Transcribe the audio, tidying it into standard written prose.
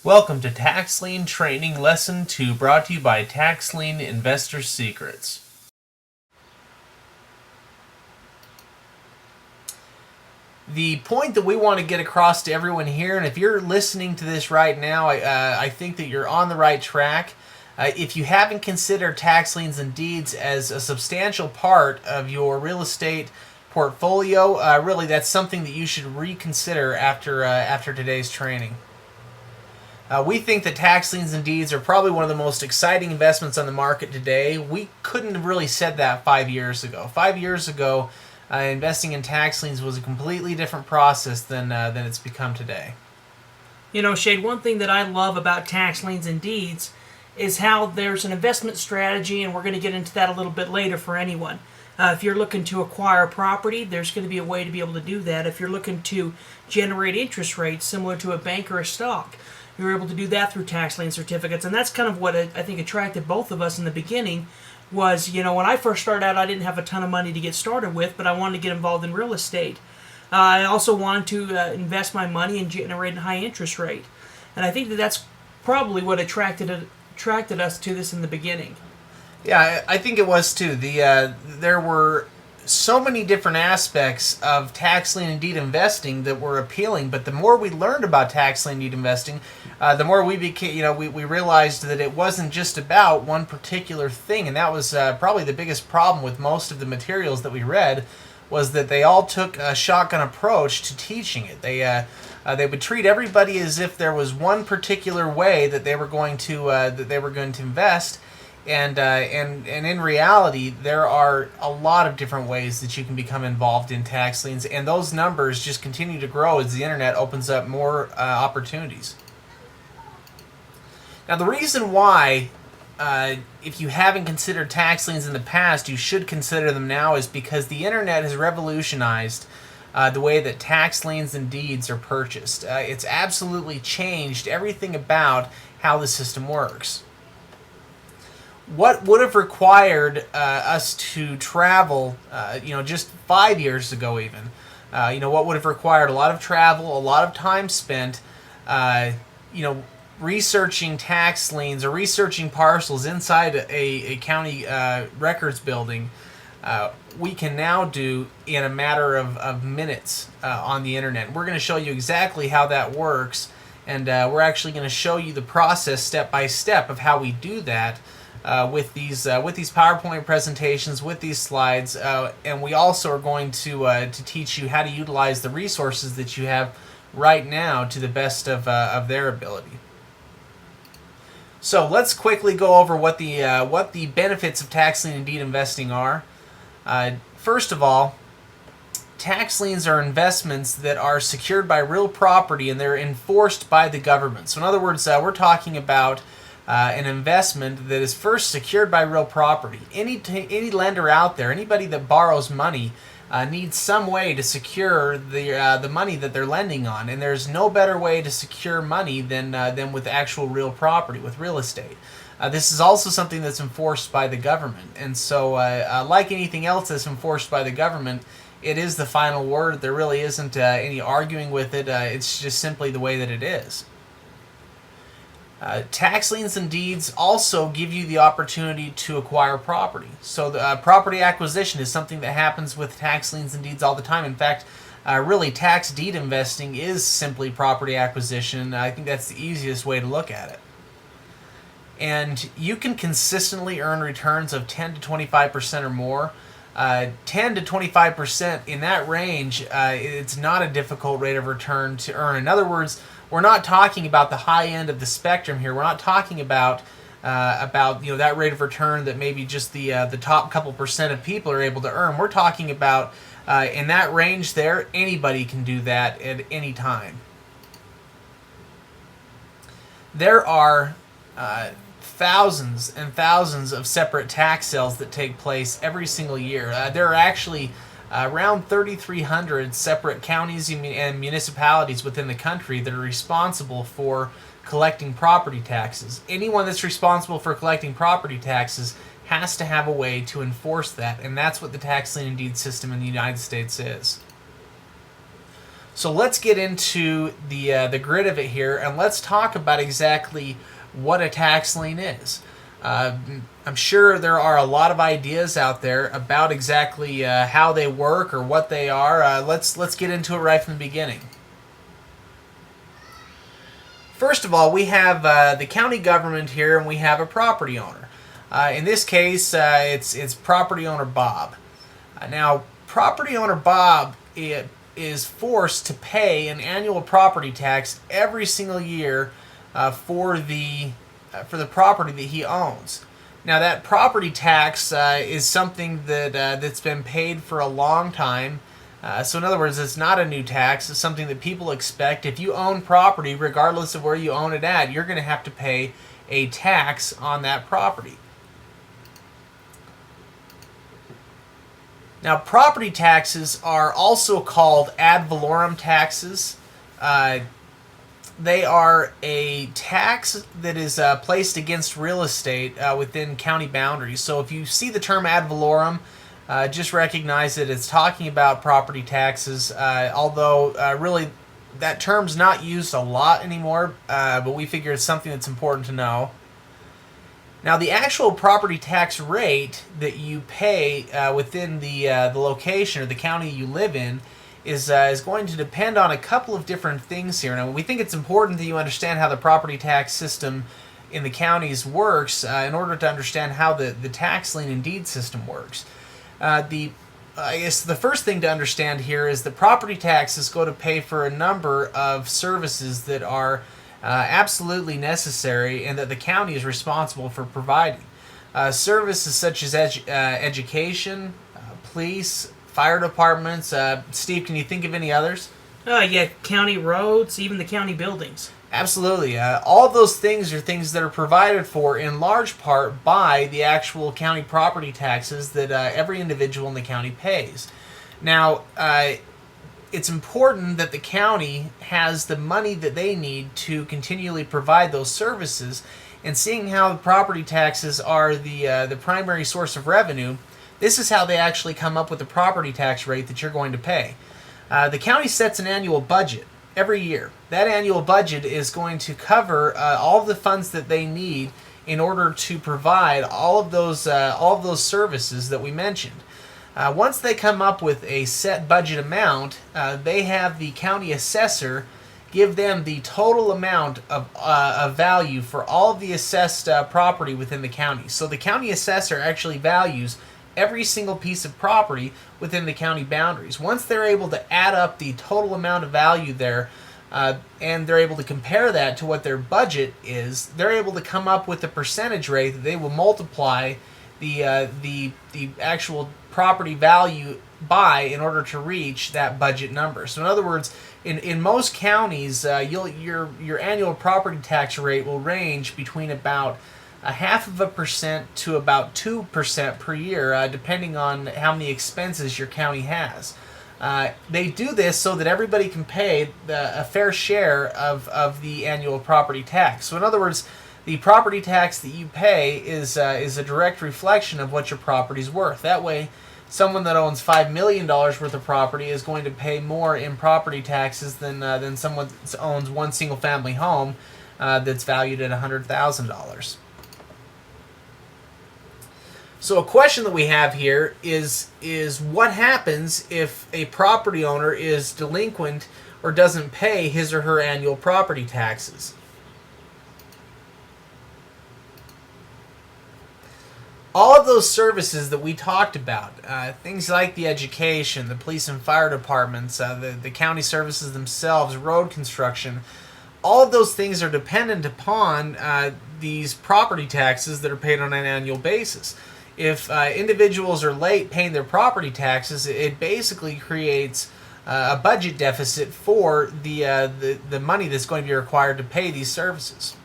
Welcome to Tax Lien Training Lesson 2, brought to you by Tax Lien Investor Secrets. The point that we want to get across to everyone here, and if you're listening to this right now, I think that you're on the right track. If you haven't considered tax liens and deeds as a substantial part of your real estate portfolio, really that's something that you should reconsider after today's training. We think that tax liens and deeds are probably one of the most exciting investments on the market today. We couldn't have really said that 5 years ago. 5 years ago, investing in tax liens was a completely different process than it's become today. You know, Shade, one thing that I love about tax liens and deeds is how there's an investment strategy, and we're going to get into that a little bit later for anyone. If you're looking to acquire property, there's going to be a way to be able to do that. If you're looking to generate interest rates similar to a bank or a stock, you're able to do that through tax lien certificates. And that's kind of what I think attracted both of us in the beginning was, you know, when I first started out, I didn't have a ton of money to get started with, but I wanted to get involved in real estate. I also wanted to invest my money and generate a high interest rate. And I think that that's probably what attracted us to this in the beginning. Yeah, I think it was too. There were so many different aspects of tax lien and deed investing that were appealing, but the more we learned about tax lien and deed investing, the more we became, we realized that it wasn't just about one particular thing, and that was probably the biggest problem with most of the materials that we read, was that they all took a shotgun approach to teaching it. They would treat everybody as if there was one particular way that they were going to invest. And in reality, there are a lot of different ways that you can become involved in tax liens, and those numbers just continue to grow as the internet opens up more opportunities. Now, the reason why, if you haven't considered tax liens in the past, you should consider them now is because the internet has revolutionized the way that tax liens and deeds are purchased. It's absolutely changed everything about how the system works. What would have required us to travel, just 5 years ago even, what would have required a lot of travel, a lot of time spent, researching tax liens or researching parcels inside a county records building, we can now do in a matter of minutes on the internet. We're going to show you exactly how that works, and we're actually going to show you the process step by step of how we do that. With these PowerPoint presentations, with these slides, and we also are going to teach you how to utilize the resources that you have right now to the best of their ability. So let's quickly go over what the benefits of tax lien and deed investing are. First of all, tax liens are investments that are secured by real property and they're enforced by the government. So in other words, we're talking about an investment that is first secured by real property. Any lender out there, anybody that borrows money, needs some way to secure the money that they're lending on, and there's no better way to secure money than with actual real property, with real estate. This is also something that's enforced by the government, and so like anything else that's enforced by the government, it is the final word. There really isn't any arguing with it. It's just simply the way that it is. Tax liens and deeds also give you the opportunity to acquire property. So the property acquisition is something that happens with tax liens and deeds all the time. In fact, really tax deed investing is simply property acquisition. I think that's the easiest way to look at it. And you can consistently earn returns of 10 to 25% or more. 10 to 25% in that range, it's not a difficult rate of return to earn. In other words, we're not talking about the high end of the spectrum here. We're not talking about that rate of return that maybe just the top couple percent of people are able to earn. We're talking about in that range there, anybody can do that at any time. There are thousands and thousands of separate tax sales that take place every single year. There are actually around 3,300 separate counties and municipalities within the country that are responsible for collecting property taxes. Anyone that's responsible for collecting property taxes has to have a way to enforce that, and that's what the tax lien and deed system in the United States is. So let's get into the grid of it here, and let's talk about exactly what a tax lien is. I'm sure there are a lot of ideas out there about exactly how they work or what they are. Let's get into it right from the beginning. First of all, we have the county government here, and we have a property owner. In this case, it's property owner Bob. Now, property owner Bob is forced to pay an annual property tax every single year for the property that he owns. Now, that property tax is something that's been paid for a long time. So in other words, it's not a new tax. It's something that people expect. If you own property, regardless of where you own it at, you're going to have to pay a tax on that property. Now, property taxes are also called ad valorem taxes. They are a tax that is placed against real estate within county boundaries. So if you see the term ad valorem, just recognize that it's talking about property taxes, although really that term's not used a lot anymore, but we figure it's something that's important to know. Now, the actual property tax rate that you pay within the location or the county you live in is going to depend on a couple of different things here. Now, we think it's important that you understand how the property tax system in the counties works in order to understand how the tax lien and deed system works. I guess the first thing to understand here is that property taxes go to pay for a number of services that are absolutely necessary and that the county is responsible for providing. Services such as education, police, fire departments. Steve, can you think of any others? Yeah, county roads, even the county buildings. Absolutely. All of those things are things that are provided for in large part by the actual county property taxes that every individual in the county pays. Now, it's important that the county has the money that they need to continually provide those services, and seeing how the property taxes are the primary source of revenue, this is how they actually come up with the property tax rate that you're going to pay. The county sets an annual budget every year. That annual budget is going to cover all of the funds that they need in order to provide all of those services that we mentioned. Once they come up with a set budget amount, they have the county assessor give them the total amount of value for all of the assessed property within the county. So the county assessor actually values every single piece of property within the county boundaries. Once they're able to add up the total amount of value there, and they're able to compare that to what their budget is, they're able to come up with a percentage rate that they will multiply the actual property value by in order to reach that budget number. So in other words, in most counties, your annual property tax rate will range between about 0.5% to about 2% per year, depending on how many expenses your county has. They do this so that everybody can pay a fair share of the annual property tax. So in other words, the property tax that you pay is a direct reflection of what your property's worth. That way, someone that owns $5 million worth of property is going to pay more in property taxes than someone that owns one single family home that's valued at $100,000. So a question that we have here is what happens if a property owner is delinquent or doesn't pay his or her annual property taxes? All of those services that we talked about, things like the education, the police and fire departments, the county services themselves, road construction, all of those things are dependent upon these property taxes that are paid on an annual basis. If individuals are late paying their property taxes, it basically creates a budget deficit for the money that's going to be required to pay these services.